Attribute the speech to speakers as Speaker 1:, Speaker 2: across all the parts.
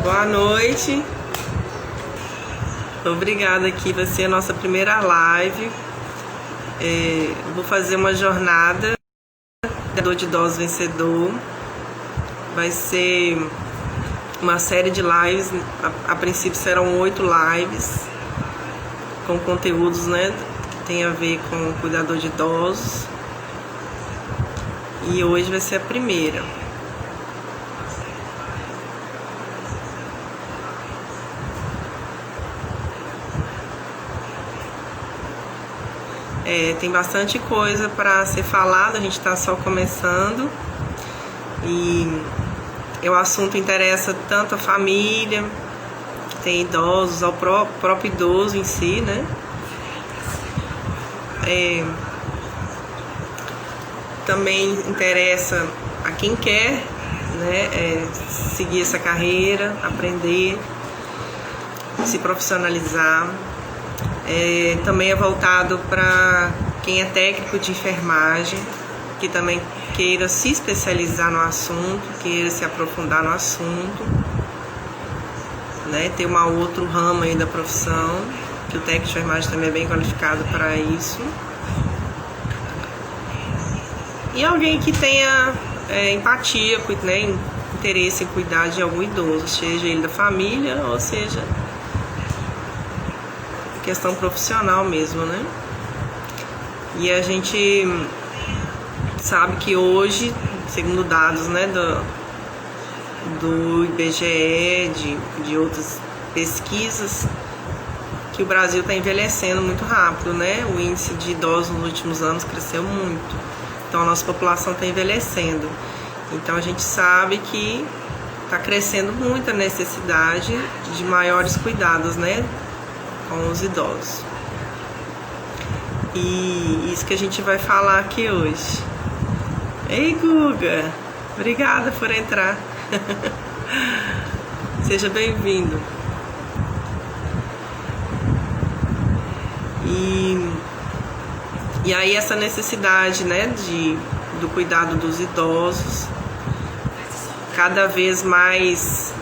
Speaker 1: Boa noite. Obrigada aqui, vai ser a nossa primeira live. Vou fazer uma jornada cuidador de idosos vencedor. Vai ser uma série de lives. A princípio serão 8 lives com conteúdos, né, que tem a ver com o cuidador de idosos. E hoje vai ser a primeira. Tem bastante coisa para ser falada, a gente está só começando e o assunto interessa tanto a família, que tem idosos, ao próprio idoso em si, né? Também interessa a quem quer, né, seguir essa carreira, aprender, se profissionalizar. Também é voltado para quem é técnico de enfermagem, que também queira se especializar no assunto, queira se aprofundar no assunto, né? Ter uma outro ramo aí da profissão, que o técnico de enfermagem também é bem qualificado para isso. E alguém que tenha empatia, né, interesse em cuidar de algum idoso, seja ele da família ou seja questão profissional mesmo, né? E a gente sabe que hoje, segundo dados, né, do IBGE, de outras pesquisas, que o Brasil está envelhecendo muito rápido, né? O índice de idosos nos últimos anos cresceu muito. Então a nossa população está envelhecendo. Então a gente sabe que está crescendo muito a necessidade de maiores cuidados, né, com os idosos. E isso que a gente vai falar aqui hoje. Ei, Guga, obrigada por entrar. Seja bem-vindo. E aí essa necessidade, né, do cuidado dos idosos, cada vez mais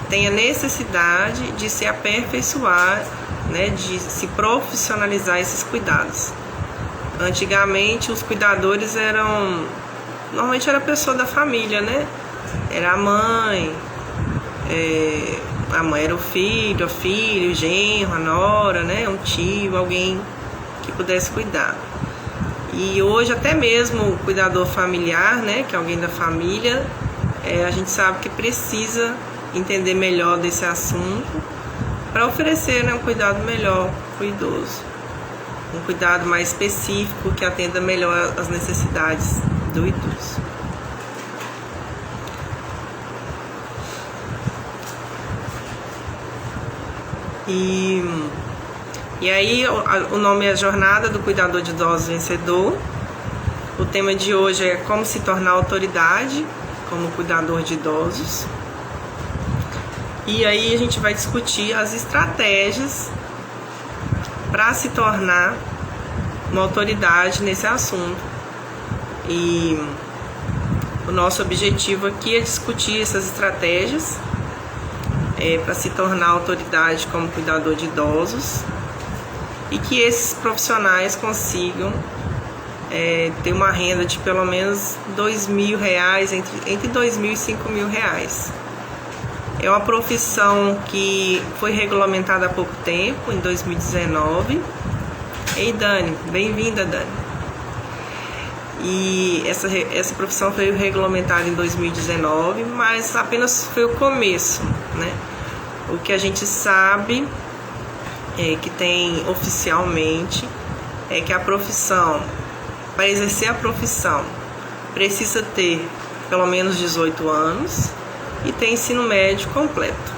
Speaker 1: tem a necessidade de se aperfeiçoar, né, de se profissionalizar esses cuidados. Antigamente os cuidadores normalmente era a pessoa da família, né? Era a mãe era o filho, a filha, o genro, a nora, né? Um tio, alguém que pudesse cuidar. E hoje até mesmo o cuidador familiar, né, que é alguém da família, a gente sabe que precisa entender melhor desse assunto para oferecer, né, um cuidado melhor para o idoso, um cuidado mais específico que atenda melhor as necessidades do idoso. E aí o nome é Jornada do Cuidador de Idosos Vencedor. O tema de hoje é como se tornar autoridade como cuidador de idosos. E aí a gente vai discutir as estratégias para se tornar uma autoridade nesse assunto. E o nosso objetivo aqui é discutir essas estratégias para se tornar autoridade como cuidador de idosos e que esses profissionais consigam ter uma renda de pelo menos R$2.000, entre R$2.000 e R$5.000. É uma profissão que foi regulamentada há pouco tempo, em 2019. Ei, Dani, bem-vinda, Dani. E essa profissão foi regulamentada em 2019, mas apenas foi o começo, né? O que a gente sabe que tem oficialmente é que a profissão, para exercer a profissão, precisa ter pelo menos 18 anos e ter ensino médio completo.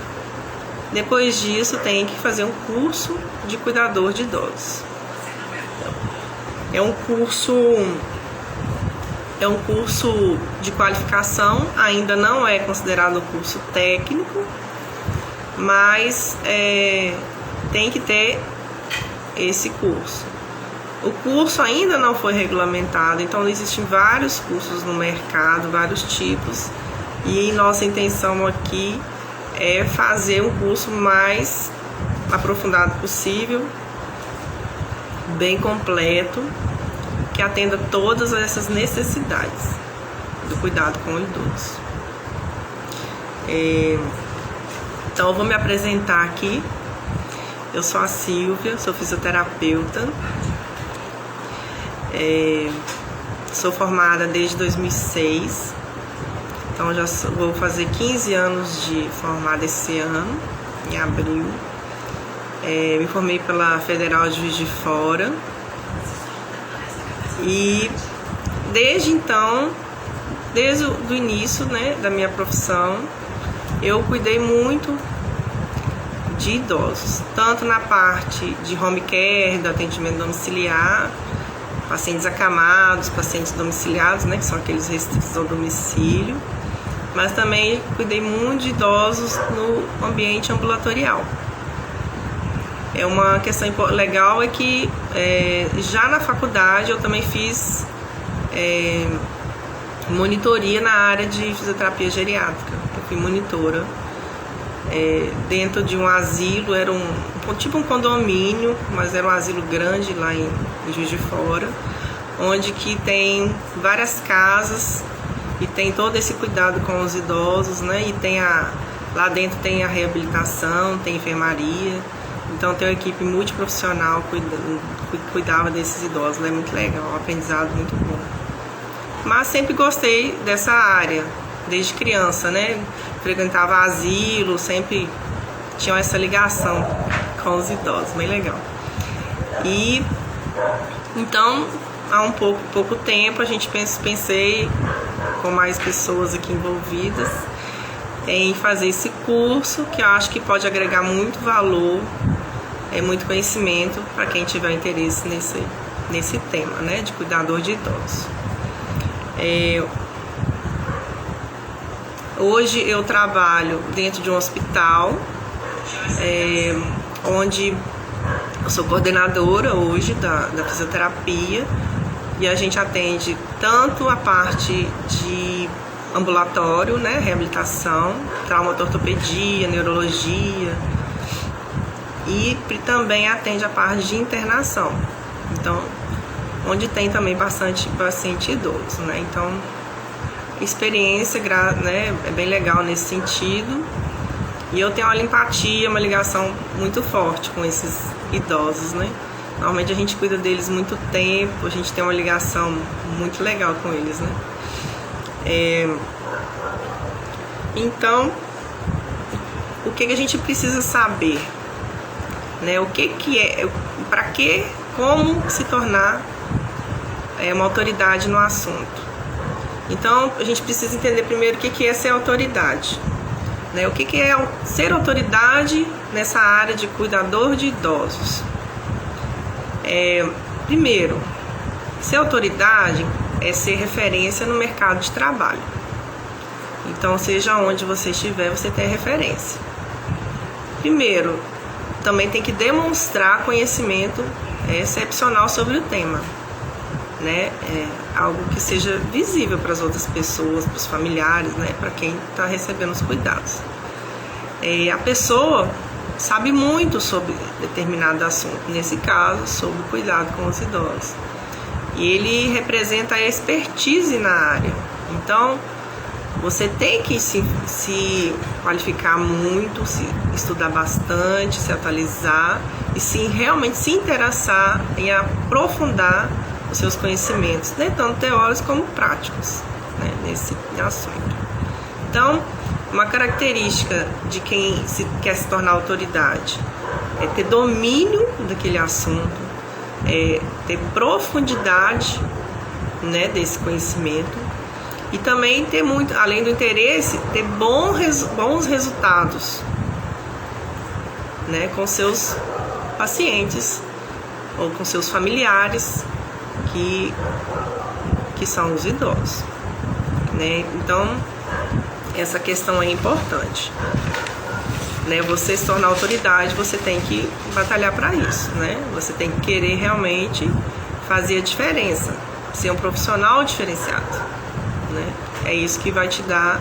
Speaker 1: Depois disso, tem que fazer um curso de cuidador de idosos. É um curso de qualificação, ainda não é considerado um curso técnico, mas tem que ter esse curso. O curso ainda não foi regulamentado, então existem vários cursos no mercado, vários tipos, e nossa intenção aqui é fazer um curso mais aprofundado possível, bem completo, que atenda todas essas necessidades do cuidado com o idoso. Então eu vou me apresentar aqui. Eu sou a Silvia, sou fisioterapeuta, sou formada desde 2006, então já vou fazer 15 anos de formada esse ano, em abril. Me formei pela Federal de Juiz de Fora e desde então, desde o início, né, da minha profissão, eu cuidei muito de idosos, tanto na parte de home care, do atendimento domiciliar, pacientes acamados, pacientes domiciliados, né, que são aqueles restritos ao domicílio, mas também cuidei muito de idosos no ambiente ambulatorial. Uma questão legal é que já na faculdade eu também fiz monitoria na área de fisioterapia geriátrica. Eu fui monitora dentro de um asilo, era tipo um condomínio, mas era um asilo grande lá em Juiz de Fora, onde que tem várias casas e tem todo esse cuidado com os idosos, né? E lá dentro tem a reabilitação, tem enfermaria, então tem uma equipe multiprofissional cuidava desses idosos, é muito legal, um aprendizado muito bom. Mas sempre gostei dessa área, desde criança, né? Frequentava asilo, sempre tinha essa ligação com os idosos, bem legal. E então, há pouco tempo, a gente pensei com mais pessoas aqui envolvidas em fazer esse curso, que eu acho que pode agregar muito valor, muito conhecimento para quem tiver interesse nesse tema, né, de cuidador de idosos. Hoje eu trabalho dentro de um hospital, onde eu sou coordenadora hoje da fisioterapia, e a gente atende tanto a parte de ambulatório, né, reabilitação, traumatortopedia, neurologia, e também atende a parte de internação, então onde tem também bastante paciente idoso, né? Então, experiência, né, é bem legal nesse sentido. E eu tenho uma empatia, uma ligação muito forte com esses idosos, né? Normalmente a gente cuida deles muito tempo, a gente tem uma ligação muito legal com eles, né? Então, o que a gente precisa saber, né? O que é, para que, como se tornar uma autoridade no assunto. Então, a gente precisa entender primeiro o que é ser autoridade, né? O que é ser autoridade nessa área de cuidador de idosos. Primeiro, ser autoridade é ser referência no mercado de trabalho. Então, seja onde você estiver, você tem referência. Primeiro, também tem que demonstrar conhecimento excepcional sobre o tema, né? Algo que seja visível para as outras pessoas, para os familiares, né? Para quem está recebendo os cuidados. A pessoa sabe muito sobre determinado assunto, nesse caso, sobre o cuidado com os idosos. E ele representa a expertise na área. Então, você tem que se qualificar muito, estudar bastante, se atualizar e realmente se interessar em aprofundar os seus conhecimentos, né, tanto teóricos como práticos, né, nesse assunto. Então, uma característica de quem quer se tornar autoridade é ter domínio daquele assunto, ter profundidade, né, desse conhecimento, e também ter muito, além do interesse, ter bons resultados, né, com seus pacientes ou com seus familiares que são os idosos, né? Então, essa questão é importante, né? Você se tornar autoridade, você tem que batalhar para isso, né? Você tem que querer realmente fazer a diferença, ser um profissional diferenciado, né? É isso que vai te dar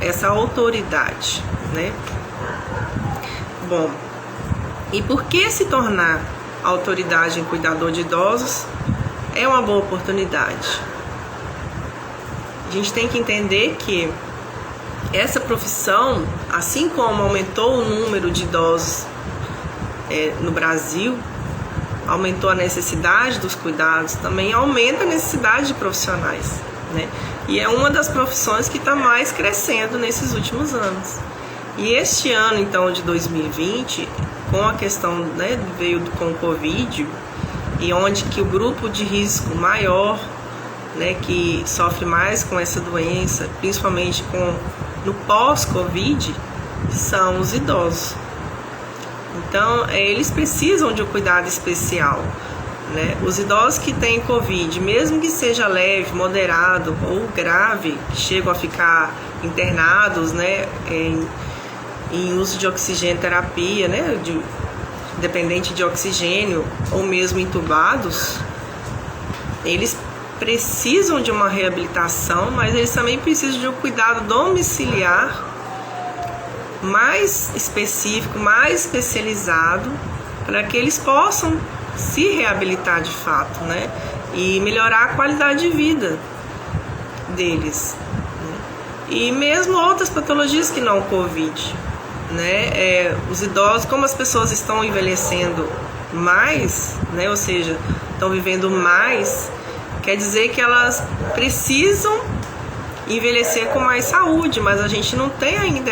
Speaker 1: essa autoridade, né? Bom, e por que se tornar autoridade em cuidador de idosos é uma boa oportunidade? A gente tem que entender que essa profissão, assim como aumentou o número de idosos no Brasil, aumentou a necessidade dos cuidados, também aumenta a necessidade de profissionais, né? E é uma das profissões que está mais crescendo nesses últimos anos. E este ano, então, de 2020, com a questão, né, veio com o Covid, e onde que o grupo de risco maior, né, que sofre mais com essa doença, principalmente no pós-Covid, são os idosos. Então, eles precisam de um cuidado especial, né? Os idosos que têm Covid, mesmo que seja leve, moderado ou grave, que chegam a ficar internados, né, em uso de oxigênio terapia, né, dependente de oxigênio, ou mesmo entubados, eles precisam de uma reabilitação, mas eles também precisam de um cuidado domiciliar mais específico, mais especializado, para que eles possam se reabilitar de fato, né? E melhorar a qualidade de vida deles, né? E mesmo outras patologias que não o Covid, né? Os idosos, como as pessoas estão envelhecendo mais, né? Ou seja, estão vivendo mais, quer dizer que elas precisam envelhecer com mais saúde, mas a gente não tem ainda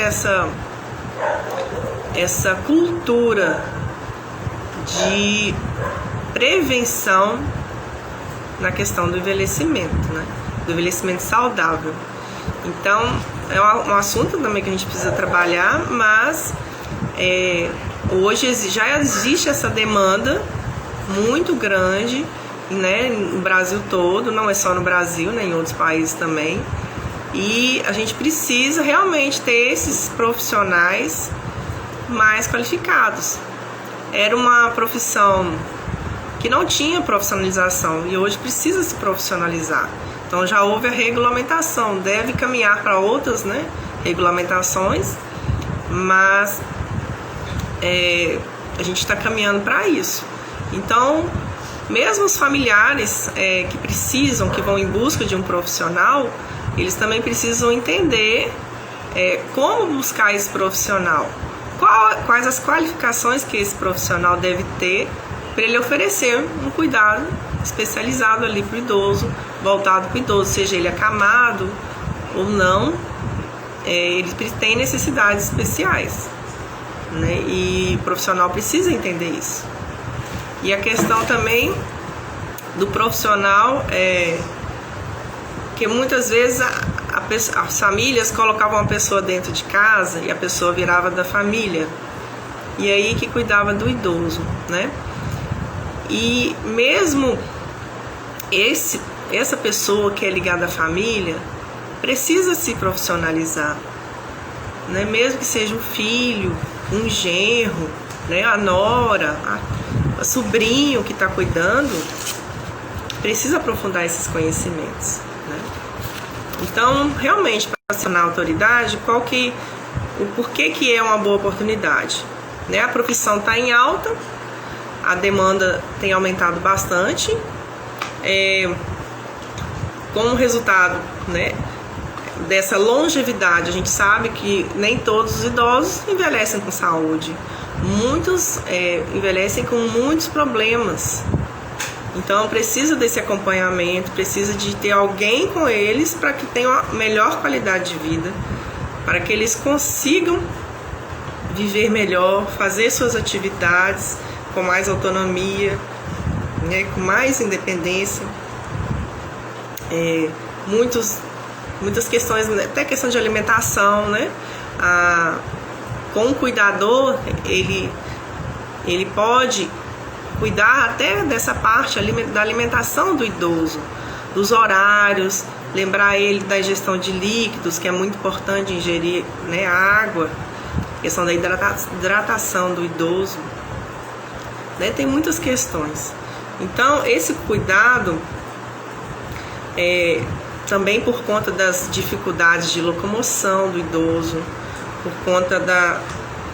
Speaker 1: essa cultura de prevenção na questão do envelhecimento, né? Do envelhecimento saudável. Então, é um assunto também que a gente precisa trabalhar, mas hoje já existe essa demanda muito grande, né, no Brasil todo, não é só no Brasil, né, em outros países também. E a gente precisa realmente ter esses profissionais mais qualificados. Era uma profissão que não tinha profissionalização e hoje precisa se profissionalizar. Então já houve a regulamentação, deve caminhar para outras, né, regulamentações, mas a gente está caminhando para isso. Então, mesmo os familiares que precisam, que vão em busca de um profissional, eles também precisam entender como buscar esse profissional, quais as qualificações que esse profissional deve ter para ele oferecer um cuidado especializado ali para o idoso, voltado para o idoso, seja ele acamado ou não, ele tem necessidades especiais, né? E o profissional precisa entender isso. E a questão também do profissional que muitas vezes as famílias colocavam uma pessoa dentro de casa e a pessoa virava da família, e aí que cuidava do idoso, né? E mesmo essa pessoa que é ligada à família precisa se profissionalizar, né? Mesmo que seja um filho, um genro, né? A nora, o sobrinho que está cuidando, precisa aprofundar esses conhecimentos, né? Então, realmente, para se tornar autoridade, o porquê que é uma boa oportunidade, né? A profissão está em alta, a demanda tem aumentado bastante, como resultado, né, dessa longevidade. A gente sabe que nem todos os idosos envelhecem com saúde, muitos envelhecem com muitos problemas. Então precisa desse acompanhamento, precisa de ter alguém com eles para que tenham uma melhor qualidade de vida, para que eles consigam viver melhor, fazer suas atividades com mais autonomia, né, com mais independência. Muitas questões, até questão de alimentação, né? Com o cuidador, ele pode cuidar até dessa parte da alimentação do idoso, dos horários, lembrar ele da ingestão de líquidos, que é muito importante ingerir, né, água, questão da hidratação do idoso. né? Tem muitas questões. Então, esse cuidado, também por conta das dificuldades de locomoção do idoso, por conta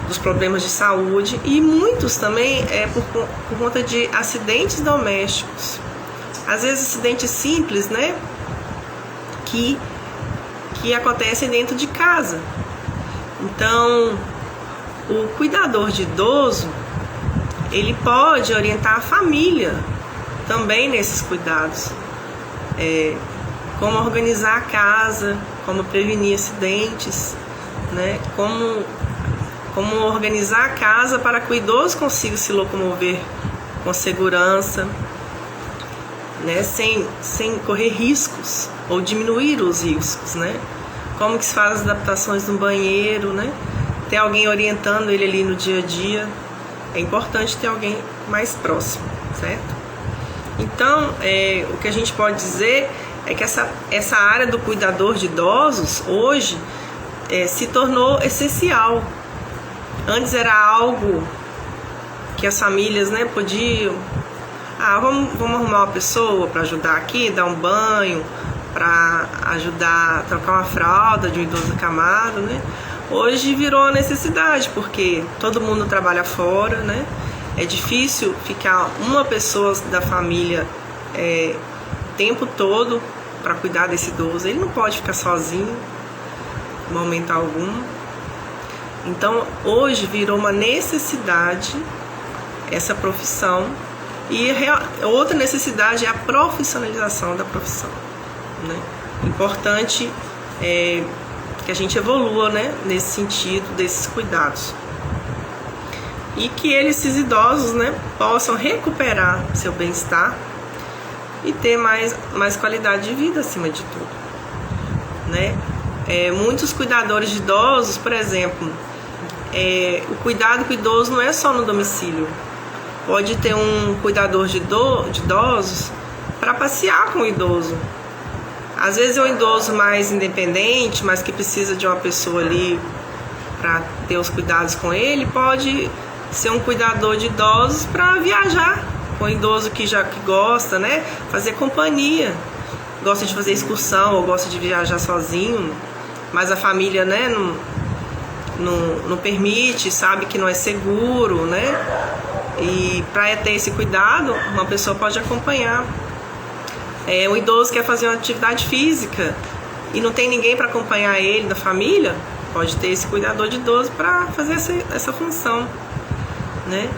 Speaker 1: dos problemas de saúde, e muitos também por conta de acidentes domésticos. Às vezes acidentes simples, né? Que acontecem dentro de casa. Então, o cuidador de idoso, ele pode orientar a família também nesses cuidados. Como organizar a casa, como prevenir acidentes, né? Como organizar a casa para que o idoso consiga se locomover com segurança, né? Sem correr riscos ou diminuir os riscos, né? Como que se faz as adaptações no banheiro, né? Ter alguém orientando ele ali no dia a dia. É importante ter alguém mais próximo, certo? Então, o que a gente pode dizer é que essa área do cuidador de idosos hoje se tornou essencial. Antes era algo que as famílias, né, podiam... vamos arrumar uma pessoa para ajudar aqui, dar um banho, para ajudar a trocar uma fralda de um idoso acamado, né? Hoje virou uma necessidade, porque todo mundo trabalha fora, né? É difícil ficar uma pessoa da família o tempo todo para cuidar desse idoso. Ele não pode ficar sozinho em momento algum. Então, hoje virou uma necessidade essa profissão. E outra necessidade é a profissionalização da profissão, né? Importante que a gente evolua, né, nesse sentido desses cuidados. E que esses idosos, né, possam recuperar seu bem-estar e ter mais qualidade de vida acima de tudo, né? Muitos cuidadores de idosos, por exemplo, o cuidado com o idoso não é só no domicílio. Pode ter um cuidador de idosos para passear com o idoso. Às vezes é um idoso mais independente, mas que precisa de uma pessoa ali para ter os cuidados com ele. Pode ser um cuidador de idosos para viajar com o idoso que gosta, né? Fazer companhia, gosta de fazer excursão ou gosta de viajar sozinho, mas a família, né, não permite, sabe que não é seguro, né? E para ter esse cuidado, uma pessoa pode acompanhar. O idoso quer fazer uma atividade física e não tem ninguém para acompanhar ele da família, pode ter esse cuidador de idoso para fazer essa função, né?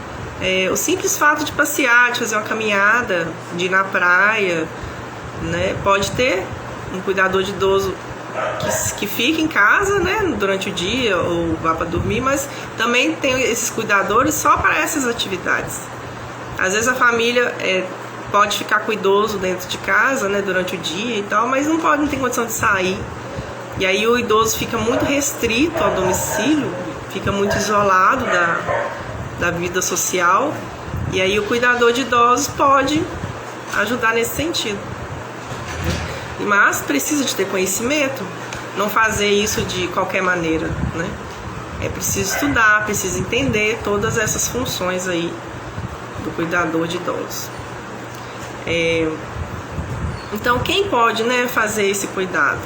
Speaker 1: O simples fato de passear, de fazer uma caminhada, de ir na praia, né? Pode ter um cuidador de idoso que fica em casa, né, durante o dia ou vá para dormir, mas também tem esses cuidadores só para essas atividades. Às vezes a família pode ficar com o idoso dentro de casa, né, durante o dia e tal, mas não tem condição de sair. E aí o idoso fica muito restrito ao domicílio, fica muito isolado da vida social, e aí o cuidador de idosos pode ajudar nesse sentido. Mas precisa de ter conhecimento, não fazer isso de qualquer maneira, né? É preciso estudar, precisa entender todas essas funções aí do cuidador de idosos. Então, quem pode, né, fazer esse cuidado?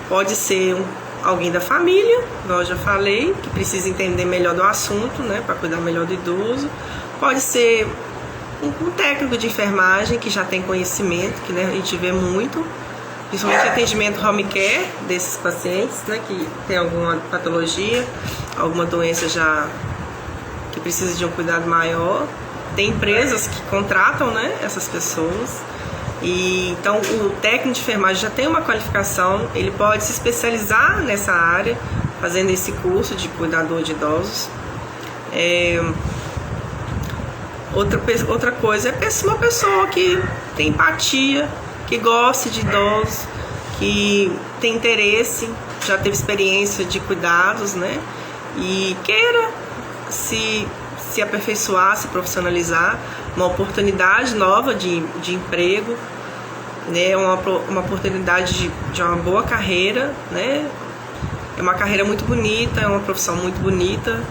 Speaker 1: Pode ser alguém da família, igual eu já falei, que precisa entender melhor do assunto, né, para cuidar melhor do idoso. Pode ser um técnico de enfermagem que já tem conhecimento, que, né, a gente vê muito, principalmente atendimento home care desses pacientes, né, que tem alguma patologia, alguma doença já que precisa de um cuidado maior. Tem empresas que contratam, né, essas pessoas. E então o técnico de enfermagem já tem uma qualificação, ele pode se especializar nessa área, fazendo esse curso de cuidador de idosos. Outra coisa é uma pessoa que tem empatia, que goste de idosos, que tem interesse, já teve experiência de cuidados, né? E queira se aperfeiçoar, se profissionalizar, uma oportunidade nova de emprego, né? Uma oportunidade de uma boa carreira, né? É uma carreira muito bonita, é uma profissão muito bonita,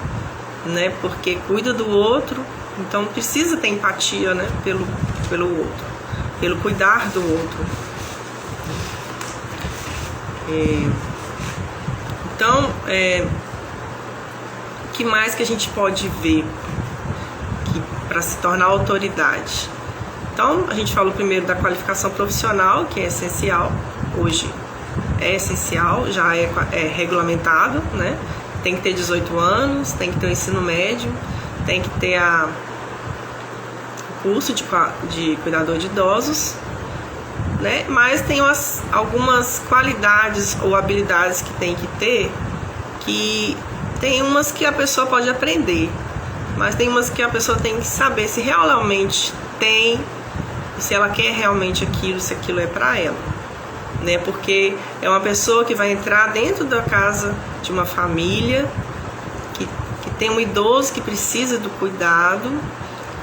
Speaker 1: né? Porque cuida do outro Então precisa ter empatia, né, pelo outro, pelo cuidar do outro. Então, o que mais que a gente pode ver para se tornar autoridade? Então, a gente falou primeiro da qualificação profissional, que é essencial, hoje é essencial, já é regulamentado, né? Tem que ter 18 anos, tem que ter o ensino médio, tem que ter o curso de cuidador de idosos, né? Mas tem algumas qualidades ou habilidades que tem que ter, que tem umas que a pessoa pode aprender, mas tem umas que a pessoa tem que saber se realmente tem, se ela quer realmente aquilo, se aquilo é para ela, né? Porque é uma pessoa que vai entrar dentro da casa de uma família que tem um idoso que precisa do cuidado.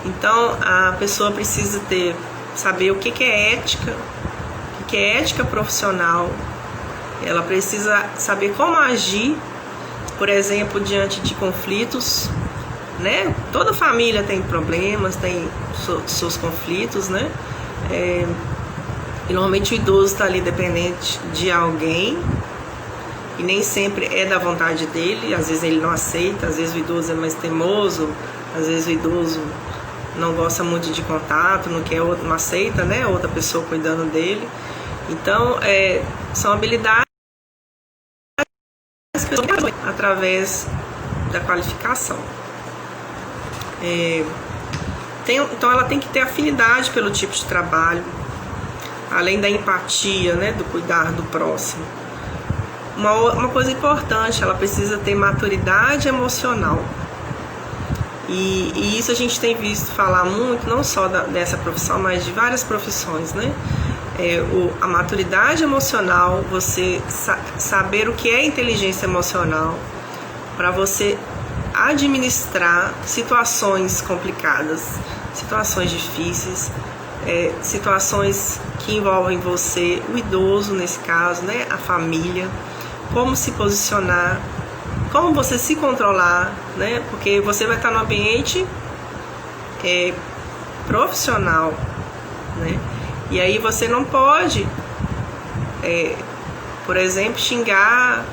Speaker 1: Então a pessoa precisa saber o que é ética, o que é ética profissional. Ela precisa saber como agir, por exemplo, diante de conflitos, né? Toda família tem problemas, tem seus conflitos, né? E normalmente o idoso está ali dependente de alguém e nem sempre é da vontade dele. Às vezes ele não aceita, às vezes o idoso é mais teimoso, às vezes o idoso não gosta muito de contato, não quer não aceita, né, outra pessoa cuidando dele. Então são habilidades através da qualificação. Então ela tem que ter afinidade pelo tipo de trabalho, além da empatia, né, do cuidar do próximo. Uma coisa importante, ela precisa ter maturidade emocional. E isso a gente tem visto falar muito, não só dessa profissão, mas de várias profissões, né? A maturidade emocional, você saber o que é inteligência emocional, para você administrar situações complicadas, situações difíceis, situações que envolvem você, o idoso nesse caso, né, a família, como se posicionar, como você se controlar, né, porque você vai estar no ambiente profissional, né, e aí você não pode, por exemplo, xingar,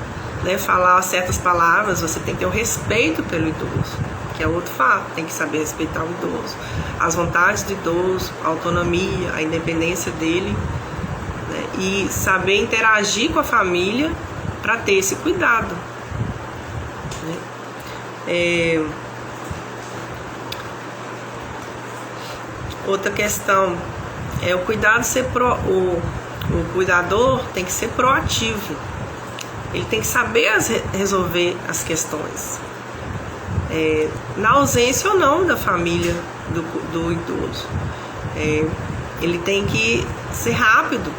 Speaker 1: né, falar certas palavras. Você tem que ter o respeito pelo idoso, que é outro fato, tem que saber respeitar o idoso, as vontades do idoso, a autonomia, a independência dele, né, e saber interagir com a família para ter esse cuidado, né. Outra questão é o cuidado o cuidador tem que ser proativo. Ele tem que saber resolver as questões, na ausência ou não da família do idoso. Ele tem que ser rápido,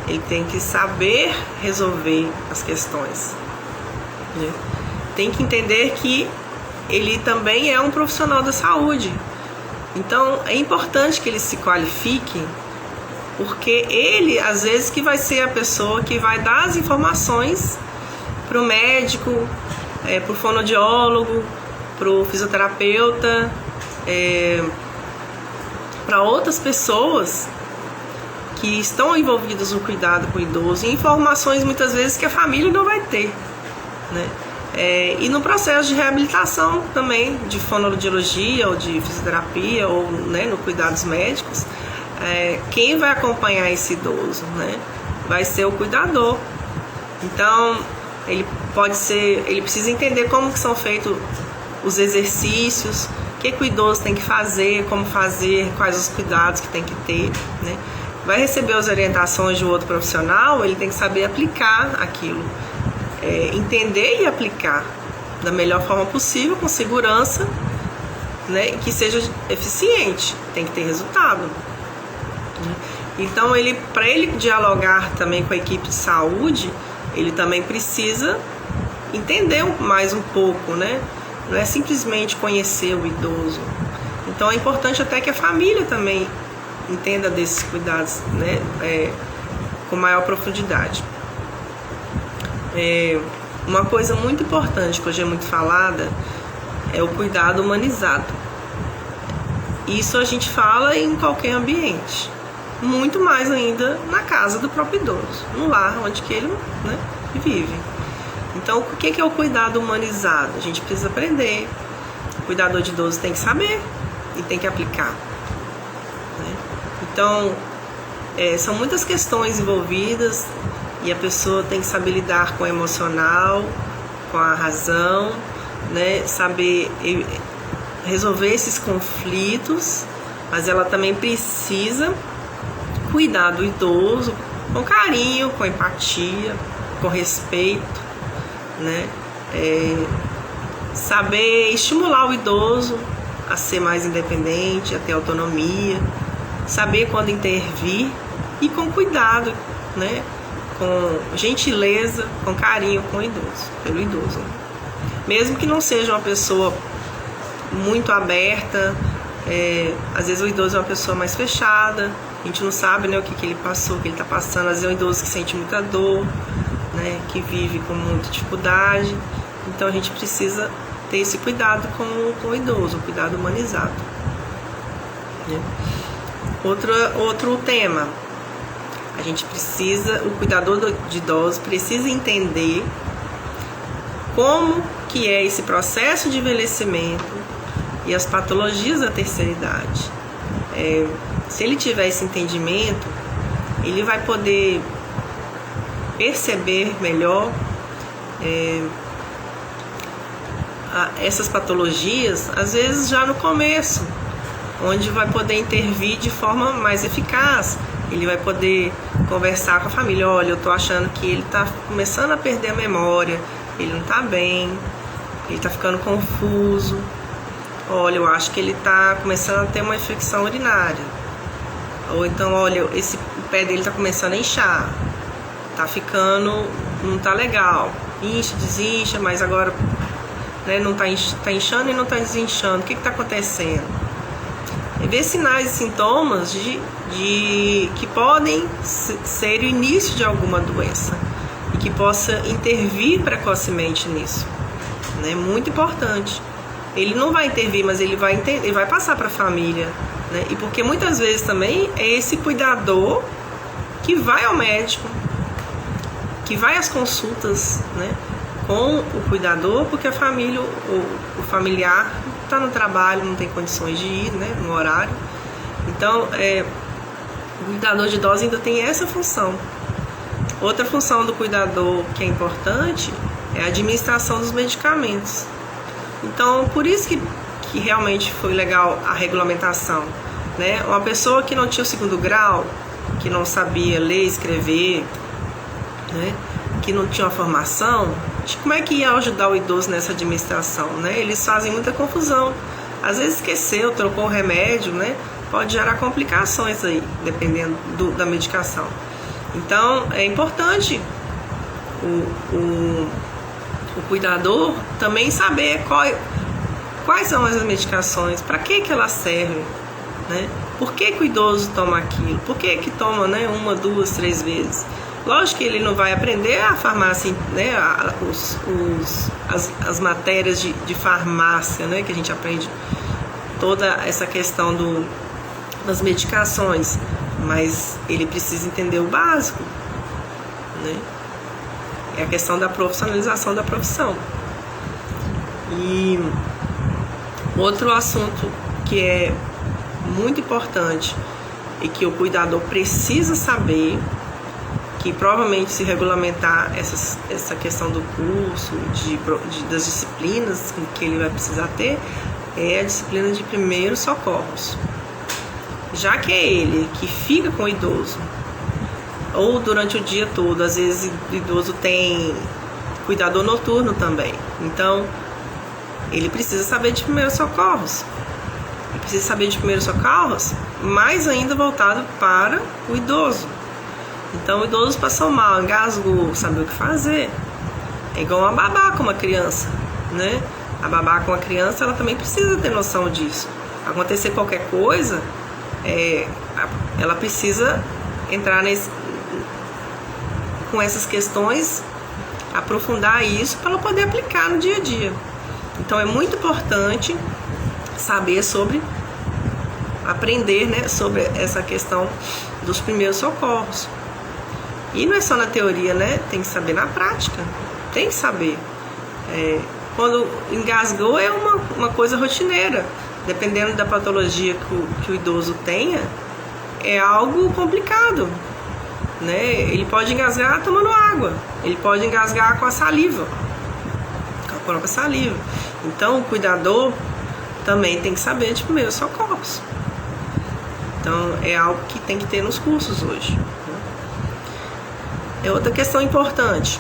Speaker 1: ele tem que saber resolver as questões, né? Tem que entender que ele também é um profissional da saúde. Então é importante que ele se qualifique, porque ele, às vezes, que vai ser a pessoa que vai dar as informações para o médico, para o fonoaudiólogo, para o fisioterapeuta, para outras pessoas que estão envolvidas no cuidado com o idoso, e informações muitas vezes que a família não vai ter, né? E no processo de reabilitação também, de fonoaudiologia ou de fisioterapia, ou, né, no cuidados médicos, quem vai acompanhar esse idoso, né, vai ser o cuidador. Então ele precisa entender como que são feitos os exercícios, o que o idoso tem que fazer, como fazer, quais os cuidados que tem que ter, né. Vai receber as orientações de outro profissional, ele tem que saber aplicar aquilo, entender e aplicar da melhor forma possível, com segurança, né, e que seja eficiente, tem que ter resultado. Então para ele dialogar também com a equipe de saúde, ele também precisa entender mais um pouco, né? Não é simplesmente conhecer o idoso. Então é importante até que a família também entenda desses cuidados, né, com maior profundidade. Uma coisa muito importante que hoje é muito falada é o cuidado humanizado, Isso a gente fala em qualquer ambiente, muito mais ainda na casa do próprio idoso, no lar onde que ele, né, vive. Então, o que é o cuidado humanizado? A gente precisa aprender. O cuidador de idoso tem que saber e tem que aplicar, né? Então, são muitas questões envolvidas e a pessoa tem que saber lidar com o emocional, com a razão, né? Saber resolver esses conflitos, mas ela também precisa cuidar do idoso com carinho, com empatia, com respeito, né? Saber estimular o idoso a ser mais independente, a ter autonomia, saber quando intervir e com cuidado, né? Com gentileza, com carinho com o idoso, pelo idoso. Mesmo que não seja uma pessoa muito aberta, às vezes o idoso é uma pessoa mais fechada, a gente não sabe, né, o que ele passou, o que ele está passando. Às vezes é um idoso que sente muita dor, né, que vive com muita dificuldade. Então a gente precisa ter esse cuidado com o idoso, um cuidado humanizado, né? Outro tema, a gente precisa, o cuidador de idosos precisa entender como que é esse processo de envelhecimento e as patologias da terceira idade. Se ele tiver esse entendimento, ele vai poder perceber melhor essas patologias, às vezes já no começo, onde vai poder intervir de forma mais eficaz. Ele vai poder conversar com a família: olha, eu tô achando que ele tá começando a perder a memória, ele não tá bem, ele tá ficando confuso, olha, eu acho que ele tá começando a ter uma infecção urinária, ou então, olha, o pé dele tá começando a inchar, tá ficando, não tá legal, incha, desincha, mas agora, né, não tá inchando e não tá desinchando, o que tá acontecendo? E ver sinais e sintomas que podem ser o início de alguma doença e que possa intervir precocemente nisso, né? Muito importante. Ele não vai intervir, mas ele vai passar para a família, né? E porque muitas vezes também é esse cuidador que vai ao médico, que vai às consultas, né, com o cuidador, porque a família, o familiar está no trabalho, não tem condições de ir, né, no horário. Então, o cuidador de idosos ainda tem essa função. Outra função do cuidador que é importante é a administração dos medicamentos. Então, por isso que realmente foi legal a regulamentação, né? Uma pessoa que não tinha o 2º grau, que não sabia ler e escrever, né, que não tinha uma formação, como é que ia ajudar o idoso nessa administração, né? Eles fazem muita confusão. Às vezes esqueceu, trocou o remédio, né? Pode gerar complicações aí, dependendo da medicação. Então, é importante o cuidador também saber quais são as medicações, para que elas servem, né? Por que o idoso toma aquilo? Por que toma, né, 1, 2, 3 vezes? Lógico que ele não vai aprender a farmácia, né, as matérias de farmácia, né, que a gente aprende toda essa questão das medicações, mas ele precisa entender o básico, né? É a questão da profissionalização da profissão. E outro assunto que é muito importante e que o cuidador precisa saber, que provavelmente se regulamentar essa questão do curso, das disciplinas que ele vai precisar ter, é a disciplina de primeiros socorros. Já que é ele que fica com o idoso, ou durante o dia todo, às vezes o idoso tem cuidador noturno também, então ele precisa saber de primeiros socorros. Ele precisa saber de primeiros socorros, mais ainda voltado para o idoso. Então o idoso passou mal, engasgou, saber o que fazer. É igual uma babá com uma criança, né? A babá com a criança, ela também precisa ter noção disso. Acontecer qualquer coisa, ela precisa entrar com essas questões, aprofundar isso para ela poder aplicar no dia a dia. Então é muito importante saber sobre aprender, né, sobre essa questão dos primeiros socorros. E não é só na teoria, né? Tem que saber na prática. Tem que saber. Quando engasgou é uma coisa rotineira. Dependendo da patologia que o idoso tenha, é algo complicado, né? Ele pode engasgar tomando água. Ele pode engasgar com a saliva. Com a própria saliva. Então, o cuidador também tem que saber de primeiros socorros. Então, é algo que tem que ter nos cursos hoje. É outra questão importante,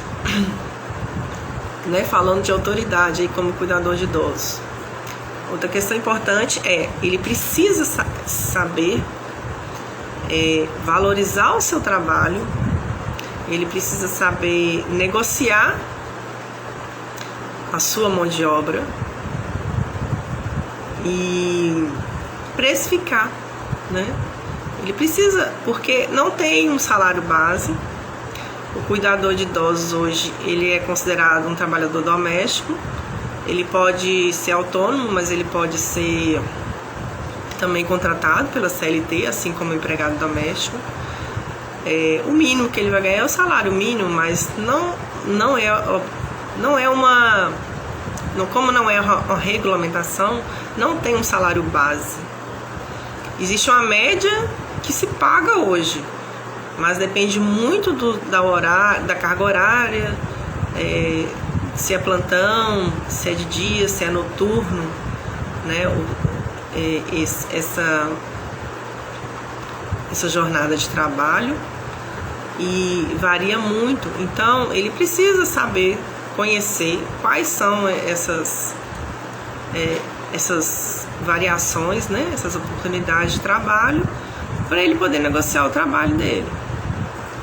Speaker 1: né? Falando de autoridade aí como cuidador de idosos. Outra questão importante ele precisa saber valorizar o seu trabalho, ele precisa saber negociar a sua mão de obra e precificar, né? Ele precisa, porque não tem um salário base. O cuidador de idosos hoje, ele é considerado um trabalhador doméstico. Ele pode ser autônomo, mas ele pode ser também contratado pela CLT, assim como empregado doméstico. O mínimo que ele vai ganhar é o salário mínimo, mas não é uma... Como não é uma regulamentação, não tem um salário base. Existe uma média que se paga hoje, mas depende muito da carga horária, se é plantão, se é de dia, se é noturno, né? Essa jornada de trabalho, e varia muito. Então ele precisa saber, conhecer quais são essas variações, né? Essas oportunidades de trabalho, para ele poder negociar o trabalho dele.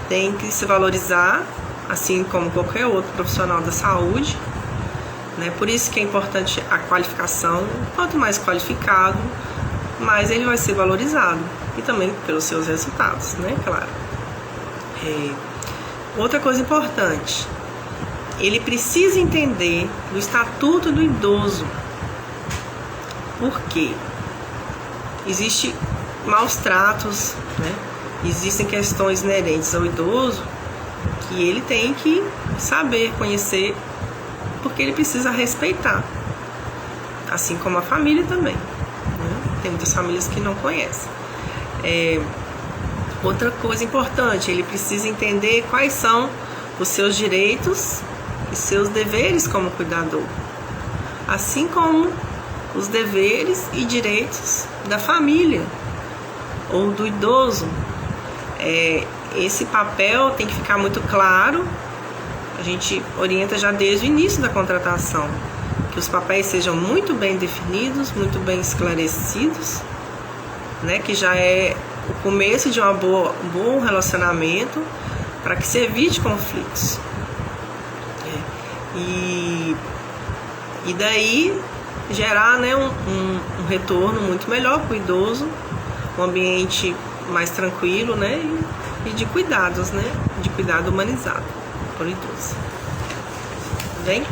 Speaker 1: Tem que se valorizar, assim como qualquer outro profissional da saúde, né? Por isso que é importante a qualificação. Quanto mais qualificado, mais ele vai ser valorizado, e também pelos seus resultados, né? Claro. Outra coisa importante, ele precisa entender o estatuto do idoso. Por quê? Existem maus tratos, né? Existem questões inerentes ao idoso que ele tem que saber, conhecer, porque ele precisa respeitar, assim como a família também, né? Tem muitas famílias que não conhecem. Outra coisa importante, ele precisa entender quais são os seus direitos e seus deveres como cuidador, assim como os deveres e direitos da família ou do idoso. Esse papel tem que ficar muito claro. A gente orienta já desde o início da contratação que os papéis sejam muito bem definidos, muito bem esclarecidos, né? Que já é o começo de um bom relacionamento, para que se evite conflitos. E daí gerar, né, um retorno muito melhor para o idoso, um ambiente mais tranquilo, né, e de cuidados, né, de cuidado humanizado para o idoso. Tudo bem?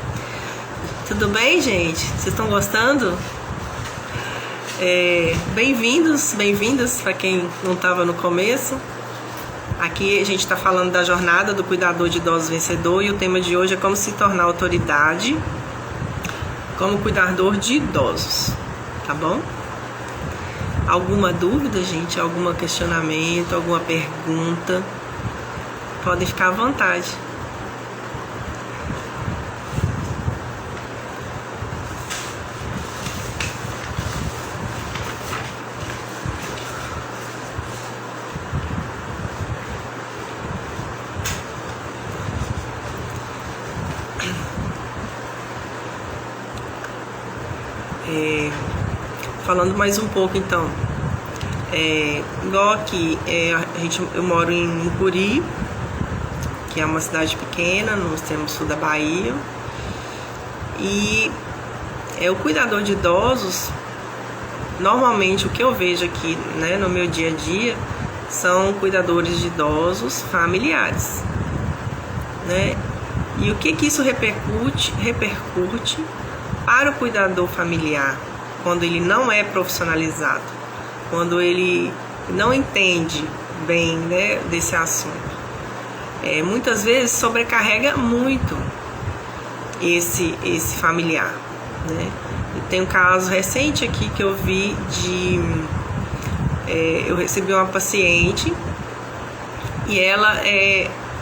Speaker 1: Tudo bem, gente? Vocês estão gostando? Bem-vindos, bem-vindas para quem não estava no começo. Aqui a gente está falando da jornada do cuidador de idosos vencedor, e o tema de hoje é como se tornar autoridade como cuidador de idosos, tá bom? Alguma dúvida, gente? Algum questionamento, alguma pergunta? Podem ficar à vontade. Falando mais um pouco, então, igual aqui, eu moro em Mucuri, que é uma cidade pequena no extremo sul da Bahia, e o cuidador de idosos, normalmente o que eu vejo aqui, né, no meu dia a dia, são cuidadores de idosos familiares, né? E o que isso repercute para o cuidador familiar, quando ele não é profissionalizado? quando ele não entende bem, né, desse assunto. Muitas vezes sobrecarrega muito esse familiar, né? E tem um caso recente aqui que eu vi eu recebi uma paciente e ela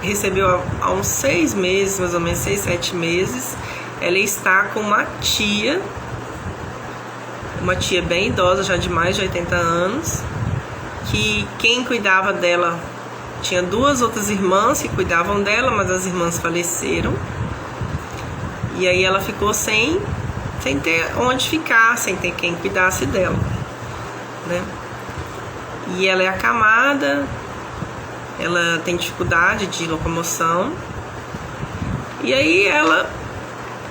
Speaker 1: recebeu há uns 6 meses, mais ou menos 6, 7 meses, ela está com uma tia bem idosa, já de mais de 80 anos, que quem cuidava dela, tinha 2 outras irmãs que cuidavam dela, mas as irmãs faleceram, e aí ela ficou sem ter onde ficar, sem ter quem cuidasse dela, né? E ela é acamada, ela tem dificuldade de locomoção, e aí ela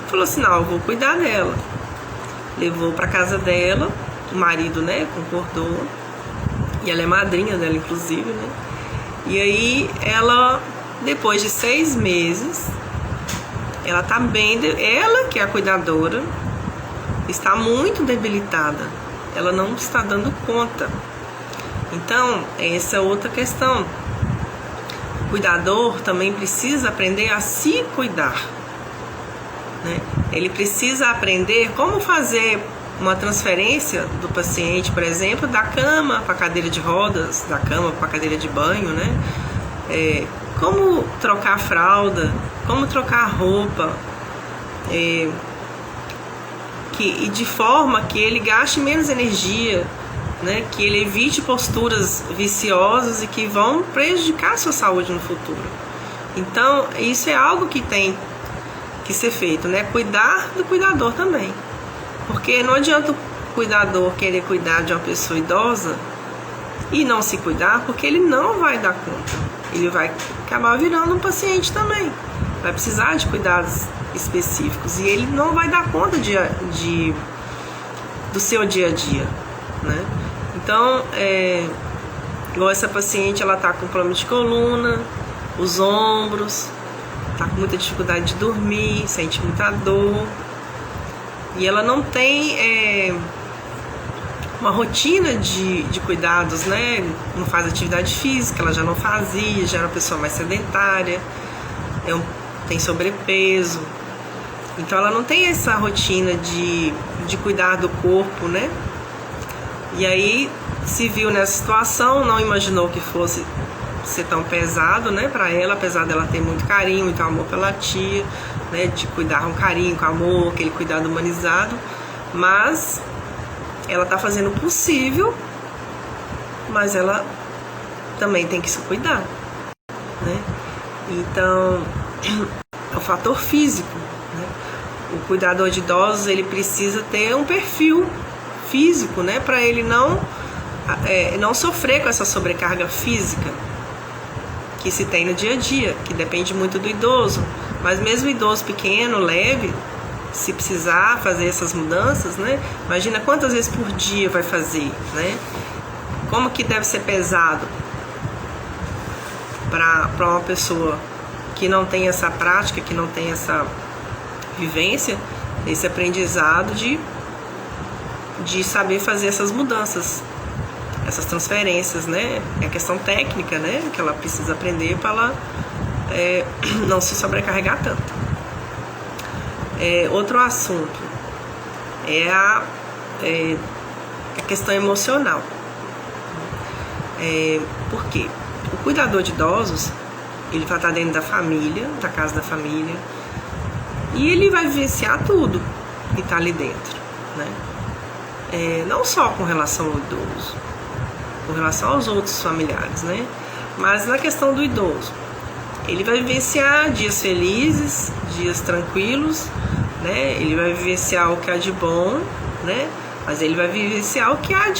Speaker 1: falou assim, não, eu vou cuidar dela. Levou para casa dela, o marido, né, concordou, e ela é madrinha dela, inclusive, né? E aí ela, depois de 6 meses, ela tá bem, ela que é a cuidadora, está muito debilitada, ela não está dando conta. Então, essa é outra questão. O cuidador também precisa aprender a se cuidar, né? Ele precisa aprender como fazer uma transferência do paciente, por exemplo, da cama para a cadeira de rodas, da cama para a cadeira de banho, né? Como trocar a fralda, como trocar a roupa, e de forma que ele gaste menos energia, né? Que ele evite posturas viciosas e que vão prejudicar a sua saúde no futuro. Então, isso é algo que tem que ser feito, né? Cuidar do cuidador também, porque não adianta o cuidador querer cuidar de uma pessoa idosa e não se cuidar, porque ele não vai dar conta, ele vai acabar virando um paciente também, vai precisar de cuidados específicos e ele não vai dar conta do seu dia a dia, né? Então, igual essa paciente, ela tá com problema de coluna, os ombros, tá com muita dificuldade de dormir, sente muita dor, e ela não tem uma rotina de cuidados, né? Não faz atividade física, ela já não fazia, já era uma pessoa mais sedentária, tem sobrepeso, então ela não tem essa rotina de cuidar do corpo, né? E aí se viu nessa situação, não imaginou que fosse ser tão pesado, né, para ela, apesar dela ter muito carinho, muito amor pela tia, né, de cuidar com carinho, com amor, aquele cuidado humanizado, mas ela tá fazendo o possível, mas ela também tem que se cuidar, né? Então, é o fator físico, né? O cuidador de idosos, ele precisa ter um perfil físico, né, para ele não sofrer com essa sobrecarga física que se tem no dia a dia, que depende muito do idoso. Mas mesmo o idoso pequeno, leve, se precisar fazer essas mudanças, né? Imagina quantas vezes por dia vai fazer, né? Como que deve ser pesado para uma pessoa que não tem essa prática, que não tem essa vivência, esse aprendizado de saber fazer essas mudanças, essas transferências, né? É a questão técnica, né? Que ela precisa aprender para ela não se sobrecarregar tanto. Outro assunto é a questão emocional. Por quê? O cuidador de idosos, ele vai estar dentro da família, da casa da família, e ele vai vivenciar tudo que está ali dentro, né? Não só com relação ao idoso, com relação aos outros familiares, né? Mas na questão do idoso, ele vai vivenciar dias felizes, dias tranquilos, né? Ele vai vivenciar o que há de bom, né? Mas ele vai vivenciar o que há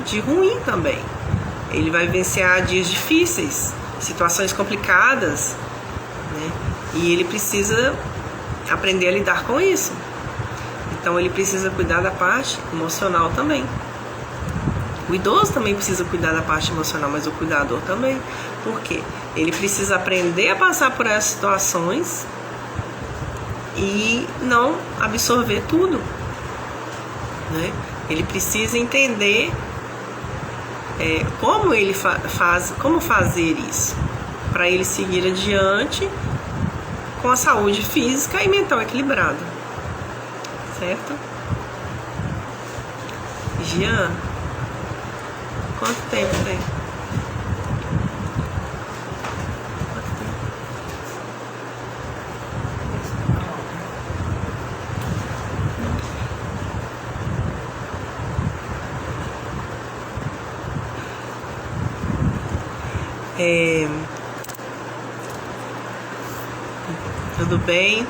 Speaker 1: de ruim também. Ele vai vivenciar dias difíceis, situações complicadas, né? E ele precisa aprender a lidar com isso. Então ele precisa cuidar da parte emocional também. O idoso também precisa cuidar da parte emocional, mas o cuidador também. Por quê? Ele precisa aprender a passar por essas situações e não absorver tudo, né? Ele precisa entender como ele como fazer isso, para ele seguir adiante com a saúde física e mental equilibrada, certo? Jean, quanto tempo tem? Tudo bem?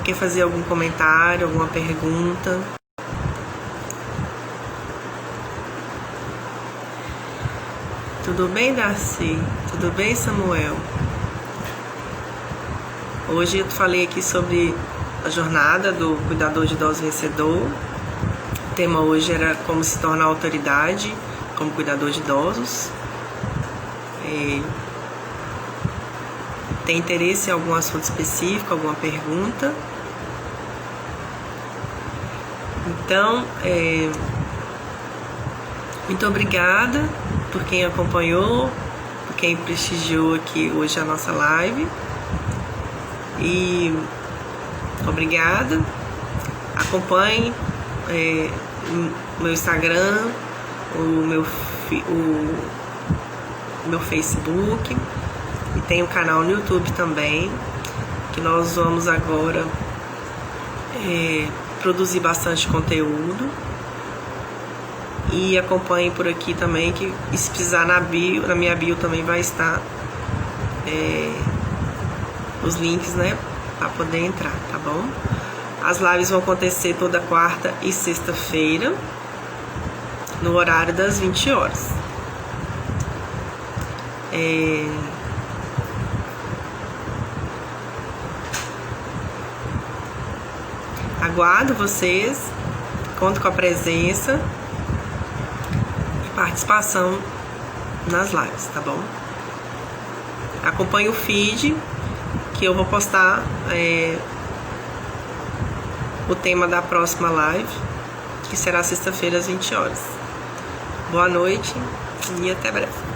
Speaker 1: Quer fazer algum comentário, alguma pergunta? Tudo bem, Darcy? Tudo bem, Samuel? Hoje eu falei aqui sobre a jornada do cuidador de idosos vencedor. O tema hoje era como se tornar autoridade como cuidador de idosos. Tem interesse em algum assunto específico, alguma pergunta? Então, muito obrigada por quem acompanhou, por quem prestigiou aqui hoje a nossa live. E obrigada. Acompanhe o meu Instagram, o meu Facebook, e tem um canal no YouTube também, que nós vamos agora produzir bastante conteúdo. E acompanhe por aqui também, que se precisar na minha bio também vai estar os links, né, para poder entrar, tá bom? As lives vão acontecer toda quarta e sexta-feira, no horário das 20 horas. Aguardo vocês, conto com a presença e participação nas lives, tá bom? Acompanhe o feed, que eu vou postar o tema da próxima live, que será sexta-feira às 20 horas. Boa noite e até breve.